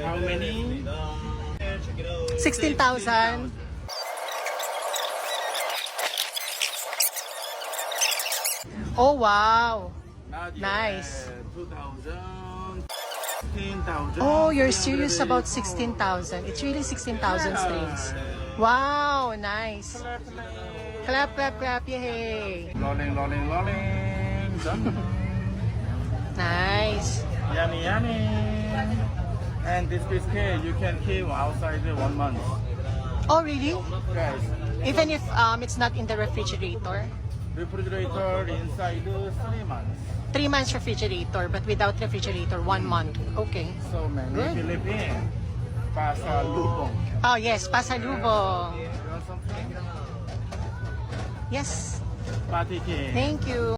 How many? 16,000. Oh, wow. Nice. 2,000. 16,000. Oh, you're serious about 16,000. It's really 16,000 strings. Wow, nice. Clap, clap, clap, yay. Rolling, rolling, rolling. Done. Nice. Yummy, yummy. And this biscuit you can keep outside 1 month. Oh, really? Guys, Even if it's not in the refrigerator? refrigerator inside 3 months. 3 months refrigerator, but without refrigerator, 1 month. Okay. So many Good. Philippines. Pasalubong. Oh, yes, pasalubong. You want something? Yes. Party cake. Thank you.